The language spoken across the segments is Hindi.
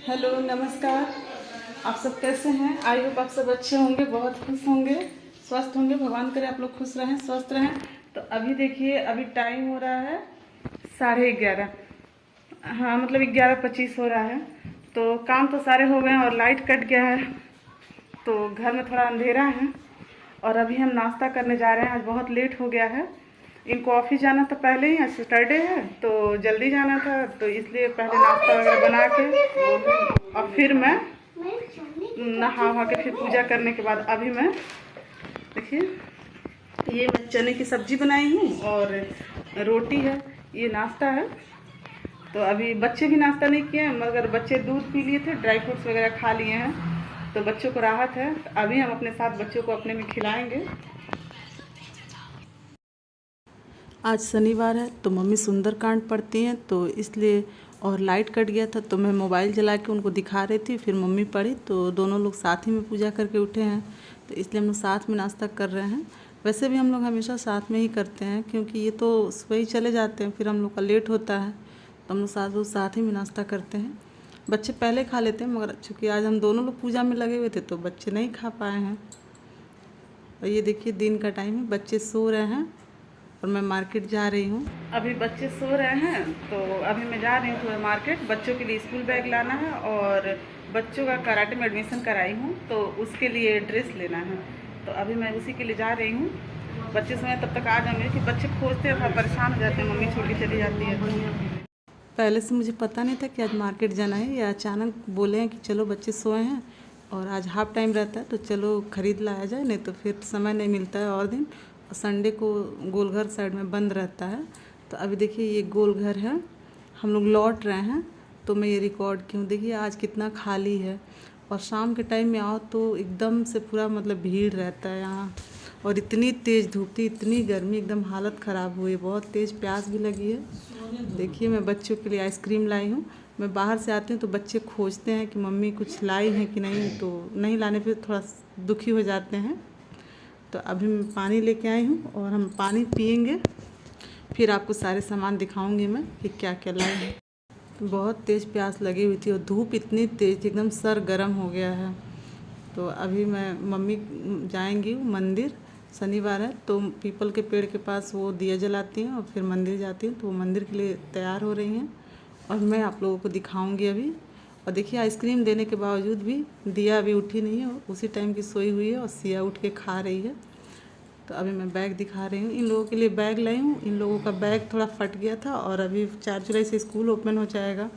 हेलो, नमस्कार। आप सब कैसे हैं? आई होप आप सब अच्छे होंगे, बहुत खुश होंगे, स्वस्थ होंगे। भगवान करे आप लोग खुश रहें, स्वस्थ रहें। तो अभी देखिए, अभी टाइम हो रहा है 11:30। हाँ, मतलब 11:25 हो रहा है। तो काम तो सारे हो गए हैं और लाइट कट गया है, तो घर में थोड़ा अंधेरा है। और अभी हम नाश्ता करने जा रहे हैं। आज बहुत लेट हो गया है। इनको ऑफिस जाना था पहले ही, आज सैटरडे है तो जल्दी जाना था, तो इसलिए पहले नाश्ता वगैरह बना के और फिर मैं नहा वहा के फिर पूजा करने के बाद अभी मैं देखिए, ये मैं चने की सब्जी बनाई हूँ और रोटी है। ये नाश्ता है। तो अभी बच्चे भी नाश्ता नहीं किए हैं, मगर बच्चे दूध पी लिए थे, ड्राई फ्रूट्स वगैरह खा लिए हैं, तो बच्चों को राहत है। तो अभी हम अपने साथ बच्चों को अपने में खिलाएंगे। आज शनिवार है तो मम्मी सुंदरकांड पढ़ती हैं, तो इसलिए और लाइट कट गया था तो मैं मोबाइल जला के उनको दिखा रही थी, फिर मम्मी पढ़ी, तो दोनों लोग साथ ही में पूजा करके उठे हैं। तो इसलिए हम लोग साथ में नाश्ता कर रहे हैं। वैसे भी हम लोग हमेशा साथ में ही करते हैं, क्योंकि ये तो सुबह ही चले जाते हैं, फिर हम लोग का लेट होता है, तो हम लोग साथ ही में नाश्ता करते हैं। बच्चे पहले खा लेते हैं, मगर चूँकि आज हम दोनों लोग पूजा में लगे हुए थे तो बच्चे नहीं खा पाए हैं। और ये देखिए, दिन का टाइम है, बच्चे सो रहे हैं और मैं मार्केट जा रही हूँ। अभी बच्चे सो रहे हैं तो अभी मैं जा रही हूँ थोड़ा मार्केट। बच्चों के लिए स्कूल बैग लाना है और बच्चों का कराटे में एडमिशन कराई हूँ, तो उसके लिए ड्रेस लेना है। तो अभी मैं उसी के लिए जा रही हूँ। बच्चे समय तब तक आ जाएंगे कि बच्चे खोजते हैं, थोड़ा परेशान हो जाते हैं, मम्मी छोड़ के चली जाती है। पहले से मुझे पता नहीं था कि आज मार्केट जाना है, या अचानक बोले हैं कि चलो बच्चे सोए हैं और आज हाफ टाइम रहता है तो चलो ख़रीद लाया जाए, नहीं तो फिर समय नहीं मिलता है और दिन। और संडे को गोलघर साइड में बंद रहता है। तो अभी देखिए, ये गोलघर है, हम लोग लौट रहे हैं, तो मैं ये रिकॉर्ड की हूँ। देखिए आज कितना खाली है, और शाम के टाइम में आओ तो एकदम से पूरा मतलब भीड़ रहता है यहाँ। और इतनी तेज़ धूप थी, इतनी गर्मी, एकदम हालत ख़राब हुई, बहुत तेज़ प्यास भी लगी है। देखिए, मैं बच्चों के लिए आइसक्रीम लाई हूँ। मैं बाहर से आती हूँ तो बच्चे खोजते हैं कि मम्मी कुछ लाई हैं कि नहीं, तो नहीं लाने पे थोड़ा दुखी हो जाते हैं। तो अभी मैं पानी लेके आई हूँ और हम पानी पियेंगे, फिर आपको सारे सामान दिखाऊंगी मैं कि क्या क्या लाए हैं। बहुत तेज़ प्यास लगी हुई थी और धूप इतनी तेज़ थी, एकदम सर गर्म हो गया है। तो अभी मैं मम्मी जाएंगी मंदिर, शनिवार है तो पीपल के पेड़ के पास वो दिया जलाती हैं और फिर मंदिर जाती हैं, तो वो मंदिर के लिए तैयार हो रही हैं और मैं आप लोगों को दिखाऊंगी अभी। और देखिए, आइसक्रीम देने के बावजूद भी दिया अभी उठी नहीं है, उसी टाइम की सोई हुई है और सिया उठ के खा रही है। तो अभी मैं बैग दिखा रही हूँ। इन लोगों के लिए बैग लाई हूँ। इन लोगों का बैग थोड़ा फट गया था और अभी 4 जुलाई से स्कूल ओपन हो जाएगा,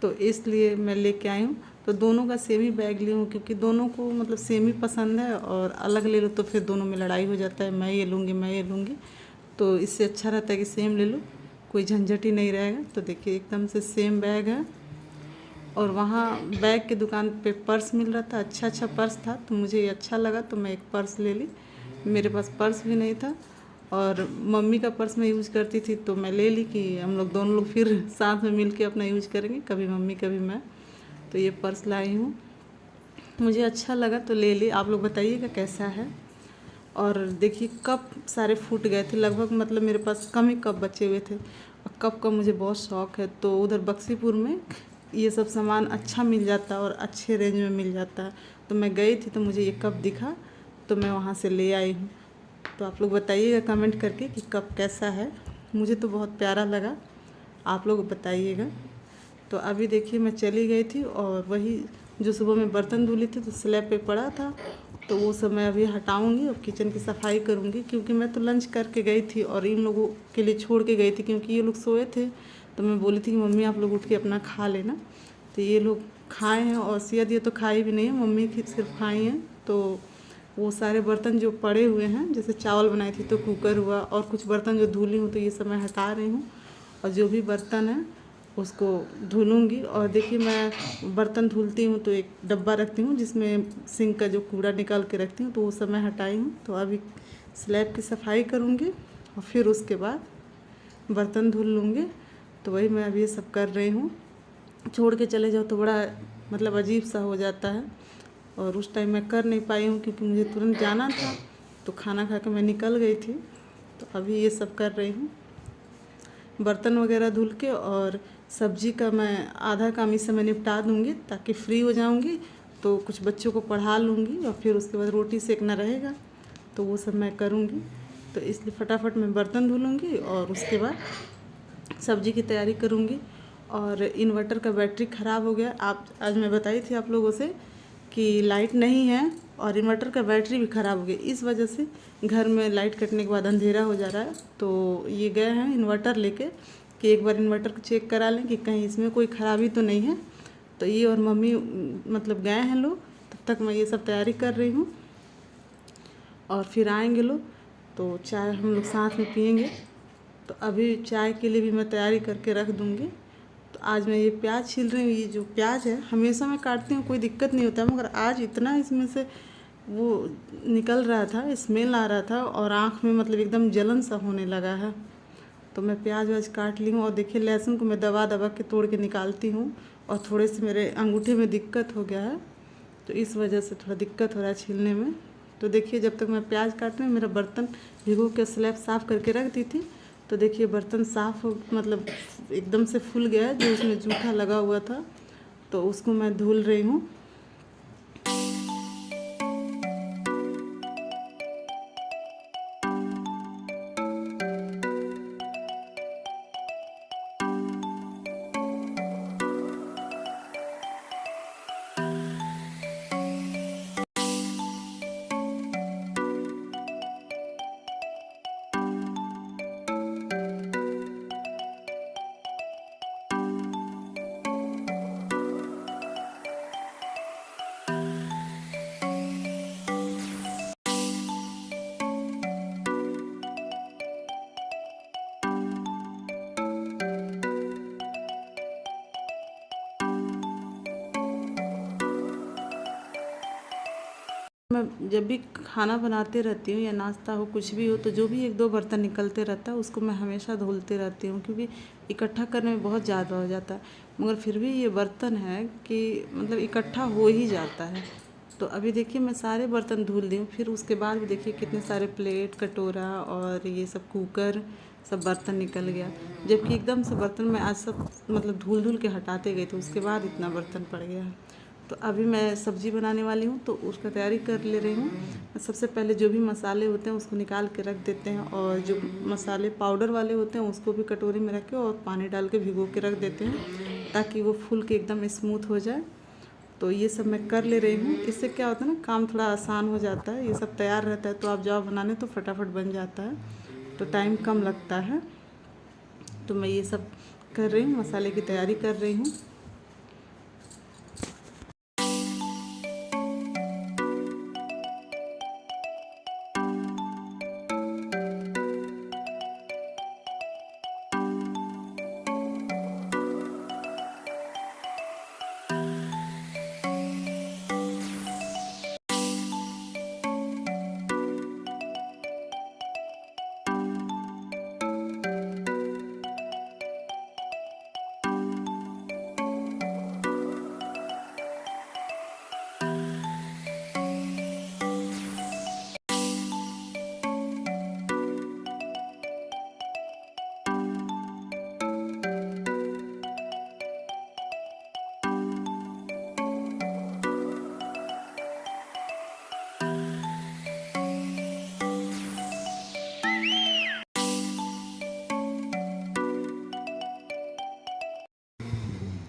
तो इसलिए मैं लेके आई हूँ। तो दोनों का सेम ही बैग ली हूँ, क्योंकि दोनों को मतलब सेम ही पसंद है, और अलग ले लो तो फिर दोनों में लड़ाई हो जाता है, मैं ये लूँगी मैं ये लूँगी। तो इससे अच्छा रहता है कि सेम ले लो, कोई झंझट ही नहीं रहेगा। तो देखिए, एकदम से सेम बैग है। और वहाँ बैग की दुकान पे पर्स मिल रहा था, अच्छा अच्छा पर्स था, तो मुझे ये अच्छा लगा तो मैं एक पर्स ले ली। मेरे पास पर्स भी नहीं था, और मम्मी का पर्स मैं यूज़ करती थी, तो मैं ले ली कि हम लोग दोनों लोग फिर साथ में मिल के अपना यूज करेंगे, कभी मम्मी कभी मैं। तो ये पर्स लाई हूँ, मुझे अच्छा लगा तो ले ली। आप लोग बताइएगा कैसा है। और देखिए, कप सारे फूट गए थे लगभग, मतलब मेरे पास कम ही कप बचे हुए थे। और कप का मुझे बहुत शौक़ है, तो उधर बक्सीपुर में ये सब सामान अच्छा मिल जाता है और अच्छे रेंज में मिल जाता है। तो मैं गई थी तो मुझे ये कप दिखा, तो मैं वहाँ से ले आई हूँ। तो आप लोग बताइएगा कमेंट करके कि कप कैसा है। मुझे तो बहुत प्यारा लगा, आप लोग बताइएगा। तो अभी देखिए, मैं चली गई थी और वही जो सुबह में बर्तन धुली थी तो स्लैब पे पड़ा था, तो वो सब मैं अभी हटाऊंगी और किचन की सफाई करूंगी, क्योंकि मैं तो लंच करके गई थी और इन लोगों के लिए छोड़ के गई थी, क्योंकि ये लोग सोए थे। तो मैं बोली थी कि मम्मी आप लोग उठ के अपना खा लेना। तो ये लोग खाए हैं, और सिया दिया तो खाई भी नहीं है, मम्मी की सिर्फ खाई हैं। तो वो सारे बर्तन जो पड़े हुए हैं, जैसे चावल बनाई थी तो कुकर हुआ, और कुछ बर्तन जो धुली हूँ तो ये सब मैं हटा रही हूँ, और जो भी बर्तन है उसको धुलूँगी। और देखिए, मैं बर्तन धुलती हूँ तो एक डब्बा रखती हूँ जिसमें सिंक का जो कूड़ा निकाल के रखती हूँ, तो वो सब मैं हटाई हूँ। तो अभी स्लैब की सफाई करूँगी और फिर उसके बाद बर्तन धुल लूँगी। तो वही मैं अभी ये सब कर रही हूँ। छोड़ के चले जाओ तो बड़ा मतलब अजीब सा हो जाता है, और उस टाइम मैं कर नहीं पाई हूँ क्योंकि मुझे तुरंत जाना था, तो खाना खा के मैं निकल गई थी। तो अभी ये सब कर रही हूँ, बर्तन वगैरह धुल के और सब्जी का मैं आधा काम इस समय निपटा दूँगी ताकि फ्री हो जाऊँगी, तो कुछ बच्चों को पढ़ा लूँगी और फिर उसके बाद रोटी सेकना रहेगा, तो वो सब मैं करूँगी। तो इसलिए फटाफट मैं बर्तन धुल लूँगी और उसके बाद सब्जी की तैयारी करूँगी। और इन्वर्टर का बैटरी ख़राब हो गया। आप आज मैं बताई थी आप लोगों से कि लाइट नहीं है और इन्वर्टर का बैटरी भी ख़राब हो गया। इस वजह से घर में लाइट कटने के बाद अंधेरा हो जा रहा है। तो ये गए हैं इन्वर्टर लेके कि एक बार इन्वर्टर को चेक करा लें कि कहीं इसमें कोई ख़राबी तो नहीं है। तो ये और मम्मी मतलब गए हैं लोग, तब तक मैं ये सब तैयारी कर रही हूँ और फिर आएंगे लोग तो चाय हम लोग साथ में पियेंगे। तो अभी चाय के लिए भी मैं तैयारी करके रख दूँगी। तो आज मैं ये प्याज छील रही हूँ। ये जो प्याज है हमेशा मैं काटती हूँ, कोई दिक्कत नहीं होता है, मगर आज इतना इसमें से वो निकल रहा था, स्मेल आ रहा था और आँख में मतलब एकदम जलन सा होने लगा है। तो मैं प्याज व्याज काट ली हूँ और देखिए लहसुन को मैं दबा दबा के तोड़ के निकालती हूँ और थोड़े से मेरे अंगूठे में दिक्कत हो गया है, तो इस वजह से थोड़ा दिक्कत हो रहा है छीलने में। तो देखिए जब तक मैं प्याज काट रही हूँ, मेरा बर्तन भिगो के स्लैब साफ़ करके रख दी थी। तो देखिए बर्तन साफ़ मतलब एकदम से फूल गया है, जो उसमें जूठा लगा हुआ था, तो उसको मैं धुल रही हूँ। मैं जब भी खाना बनाते रहती हूँ या नाश्ता हो कुछ भी हो, तो जो भी एक दो बर्तन निकलते रहता है उसको मैं हमेशा धुलते रहती हूँ, क्योंकि इकट्ठा करने में बहुत ज़्यादा हो जाता है। मगर फिर भी ये बर्तन है कि मतलब इकट्ठा हो ही जाता है। तो अभी देखिए मैं सारे बर्तन धुल दी हूँ, फिर उसके बाद भी देखिए कितने सारे प्लेट कटोरा और ये सब कुकर सब बर्तन निकल गया, जबकि एकदम से बर्तन मैं आज सब मतलब धुल धुल के हटाते गई, तो उसके बाद इतना बर्तन पड़ गया है। तो अभी मैं सब्ज़ी बनाने वाली हूँ, तो उसका तैयारी कर ले रही हूँ। सबसे पहले जो भी मसाले होते हैं उसको निकाल के रख देते हैं, और जो मसाले पाउडर वाले होते हैं उसको भी कटोरी में रख के और पानी डाल के भिगो के रख देते हैं, ताकि वो फूल के एकदम स्मूथ हो जाए। तो ये सब मैं कर ले रही हूँ। इससे क्या होता है ना, काम थोड़ा आसान हो जाता है, ये सब तैयार रहता है तो आप जाओ बनाने तो फटाफट बन जाता है, तो टाइम कम लगता है। तो मैं ये सब कर रही हूँ, मसाले की तैयारी कर रही हूँ।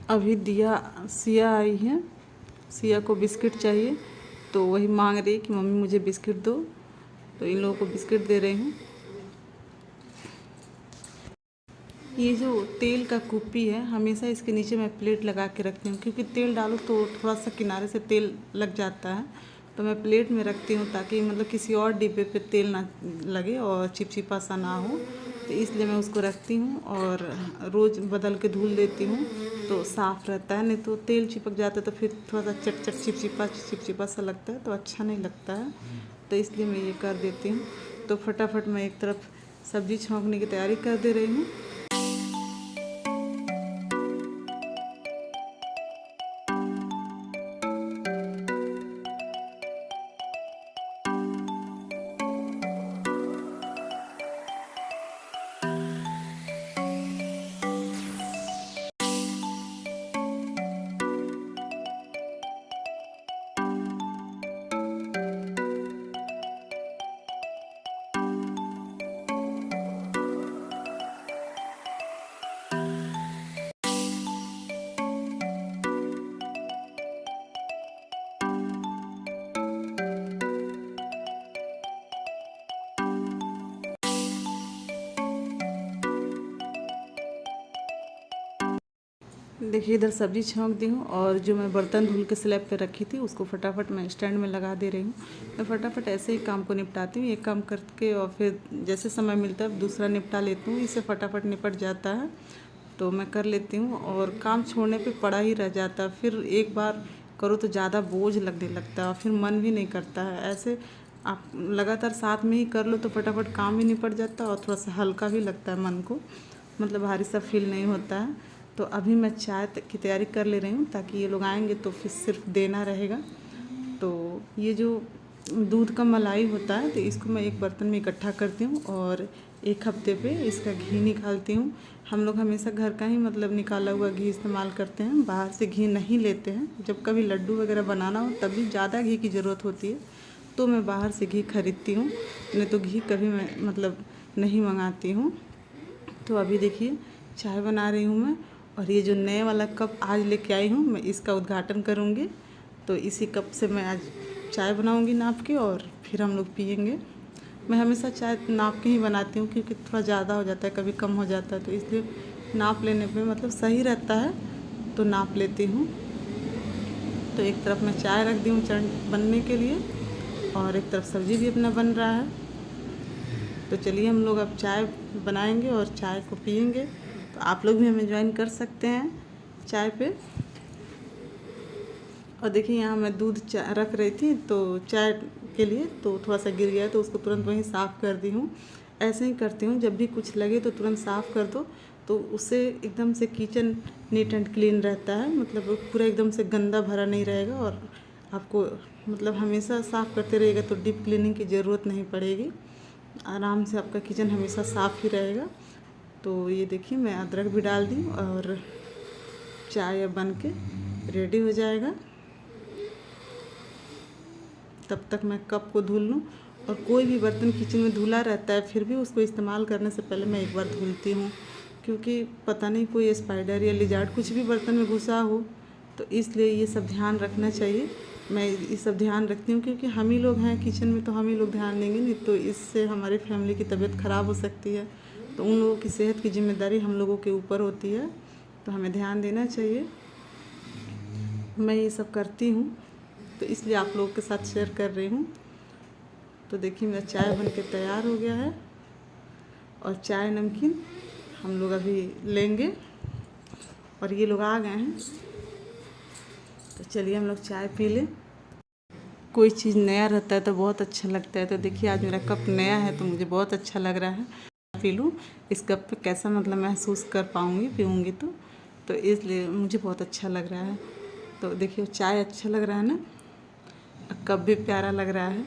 अभी सिया आई है, सिया को बिस्किट चाहिए, तो वही मांग रही कि मम्मी मुझे बिस्किट दो, तो इन लोगों को बिस्किट दे रही हूँ। ये जो तेल का कुप्पी है, हमेशा इसके नीचे मैं प्लेट लगा के रखती हूँ, क्योंकि तेल डालो तो थोड़ा सा किनारे से तेल लग जाता है, तो मैं प्लेट में रखती हूँ ताकि मतलब किसी और डिब्बे पे तेल ना लगे और चिपचिपा सा ना हो, तो इसलिए मैं उसको रखती हूँ और रोज़ बदल के धुल देती हूँ, तो साफ़ रहता है। नहीं तो तेल चिपक जाता है तो फिर थोड़ा सा चट चट चिपचिपा सा लगता है, तो अच्छा नहीं लगता है, तो इसलिए मैं ये कर देती हूँ। तो फटाफट मैं एक तरफ सब्ज़ी छौंकने की तैयारी कर दे रही हूँ। देखिए इधर सब्जी छौंक दी हूँ और जो मैं बर्तन धुल के स्लैब पे रखी थी उसको फटाफट मैं स्टैंड में लगा दे रही हूँ। मैं फटाफट ऐसे ही काम को निपटाती हूँ, एक काम करके और फिर जैसे समय मिलता है दूसरा निपटा लेती हूँ। इससे फटाफट निपट जाता है तो मैं कर लेती हूँ और काम छोड़ने पे पड़ा ही रह जाता है। फिर एक बार करो तो ज़्यादा बोझ लगने लगता है और फिर मन भी नहीं करता है। ऐसे आप लगातार साथ में ही कर लो तो फटाफट काम भी निपट जाता है और थोड़ा सा हल्का भी लगता है मन को, मतलब भारी सा फील नहीं होता है। तो अभी मैं चाय की तैयारी कर ले रही हूँ ताकि ये लोग आएंगे तो फिर सिर्फ देना रहेगा। तो ये जो दूध का मलाई होता है तो इसको मैं एक बर्तन में इकट्ठा करती हूँ और एक हफ्ते पे इसका घी निकालती हूँ। हम लोग हमेशा घर का ही मतलब निकाला हुआ घी इस्तेमाल करते हैं, बाहर से घी नहीं लेते हैं। जब कभी लड्डू वगैरह बनाना हो तभी ज़्यादा घी की ज़रूरत होती है तो मैं बाहर से घी खरीदती हूँ, नहीं तो घी कभी मैं मतलब नहीं मंगाती हूँ। तो अभी देखिए चाय बना रही हूँ मैं और ये जो नए वाला कप आज लेके आई हूँ मैं इसका उद्घाटन करूँगी। तो इसी कप से मैं आज चाय बनाऊँगी नाप के और फिर हम लोग पियेंगे। मैं हमेशा चाय नाप के ही बनाती हूँ क्योंकि थोड़ा ज़्यादा हो जाता है, कभी कम हो जाता है, तो इसलिए नाप लेने पे मतलब सही रहता है तो नाप लेती हूँ। तो एक तरफ मैं चाय रख दी हूँ बनने के लिए और एक तरफ सब्ज़ी भी अपना बन रहा है। तो चलिए हम लोग अब चाय बनाएंगे और चाय को पियेंगे। तो आप लोग भी हमें ज्वाइन कर सकते हैं चाय पे। और देखिए यहाँ मैं दूध रख रही थी तो चाय के लिए तो थोड़ा सा गिर गया तो उसको तुरंत वहीं साफ़ कर दी हूँ। ऐसे ही करती हूँ, जब भी कुछ लगे तो तुरंत साफ़ कर दो तो उससे एकदम से किचन नीट एंड क्लीन रहता है, मतलब पूरा एकदम से गंदा भरा नहीं रहेगा और आपको मतलब हमेशा साफ़ करते रहिएगा तो डीप क्लीनिंग की ज़रूरत नहीं पड़ेगी, आराम से आपका किचन हमेशा साफ़ ही रहेगा। तो ये देखिए मैं अदरक भी डाल दी और चाय अब बन के रेडी हो जाएगा। तब तक मैं कप को धुल लूँ और कोई भी बर्तन किचन में धुला रहता है फिर भी उसको इस्तेमाल करने से पहले मैं एक बार धुलती हूँ, क्योंकि पता नहीं कोई स्पाइडर या लिजार्ड कुछ भी बर्तन में घुसा हो, तो इसलिए ये सब ध्यान रखना चाहिए। मैं ये सब ध्यान रखती हूँ क्योंकि हम ही लोग हैं किचन में तो हम ही लोग ध्यान देंगे, नहीं तो इससे हमारी फैमिली की तबीयत ख़राब हो सकती है। तो उन लोगों की सेहत की जिम्मेदारी हम लोगों के ऊपर होती है, तो हमें ध्यान देना चाहिए। मैं ये सब करती हूँ तो इसलिए आप लोगों के साथ शेयर कर रही हूँ। तो देखिए मेरा चाय बन के तैयार हो गया है और चाय नमकीन हम लोग अभी लेंगे और ये लोग आ गए हैं तो चलिए हम लोग चाय पी लें। कोई चीज़ नया रहता है तो बहुत अच्छा लगता है। तो देखिए आज मेरा कप नया है तो मुझे बहुत अच्छा लग रहा है। पी लूँ, इस कप पे कैसा मतलब महसूस कर पाऊँगी पीऊँगी तो इसलिए मुझे बहुत अच्छा लग रहा है। तो देखिए चाय अच्छा लग रहा है ना, कप भी प्यारा लग रहा है।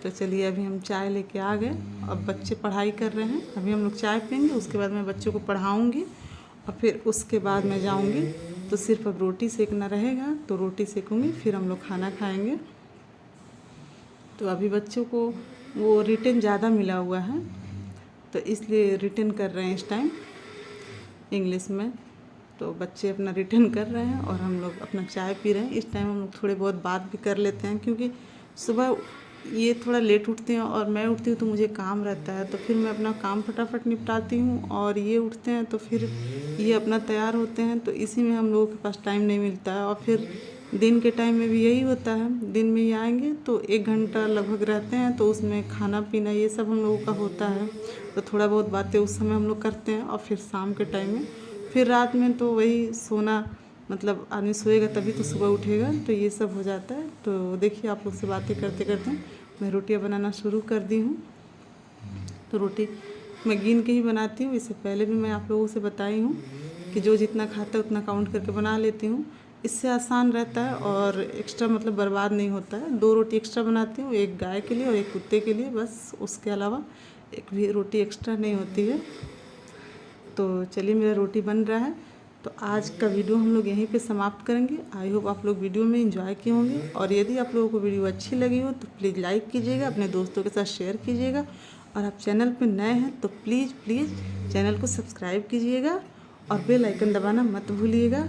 तो चलिए अभी हम चाय लेके आ गए, अब बच्चे पढ़ाई कर रहे हैं, अभी हम लोग चाय पियेंगे, उसके बाद मैं बच्चों को पढ़ाऊँगी और फिर उसके बाद मैं जाऊँगी। तो सिर्फ अब रोटी सेकना रहेगा तो रोटी सेकूँगी, फिर हम लोग खाना खाएँगे। तो अभी बच्चों को वो रिटन ज़्यादा मिला हुआ है तो इसलिए रिटन कर रहे हैं इस टाइम इंग्लिश में। तो बच्चे अपना रिटर्न कर रहे हैं और हम लोग अपना चाय पी रहे हैं। इस टाइम हम लोग थोड़े बहुत बात भी कर लेते हैं क्योंकि सुबह ये थोड़ा लेट उठते हैं और मैं उठती हूँ तो मुझे काम रहता है, तो फिर मैं अपना काम फटाफट निपटाती हूँ और ये उठते हैं तो फिर ये अपना तैयार होते हैं, तो इसी में हम लोगों के पास टाइम नहीं मिलता है। और फिर दिन के टाइम में भी यही होता है, दिन में ही आएंगे तो 1 घंटा लगभग रहते हैं तो उसमें खाना पीना ये सब हम लोगों का होता है। तो थोड़ा बहुत बातें उस समय हम लोग करते हैं और फिर शाम के टाइम में, फिर रात में तो वही सोना, मतलब आदमी सोएगा तभी तो सुबह उठेगा, तो ये सब हो जाता है। तो देखिए आप लोग से बातें करते करते मैं रोटियां बनाना शुरू कर दी हूँ। तो रोटी मैं गिन के ही बनाती हूँ, इससे पहले भी मैं आप लोगों से बताई हूँ कि जो जितना खाता है उतना काउंट करके बना लेती हूँ। इससे आसान रहता है और एक्स्ट्रा मतलब बर्बाद नहीं होता है। 2 रोटी एक्स्ट्रा बनाती हूँ, एक गाय के लिए और एक कुत्ते के लिए, बस उसके अलावा एक भी रोटी एक्स्ट्रा नहीं होती है। तो चलिए मेरा रोटी बन रहा है, तो आज का वीडियो हम लोग यहीं पे समाप्त करेंगे। आई होप आप लोग वीडियो में एंजॉय किए होंगे और यदि आप लोगों को वीडियो अच्छी लगी हो तो प्लीज़ लाइक कीजिएगा, अपने दोस्तों के साथ शेयर कीजिएगा और आप चैनल पे नए हैं तो प्लीज़ चैनल को सब्सक्राइब कीजिएगा और बेल आइकन दबाना मत भूलिएगा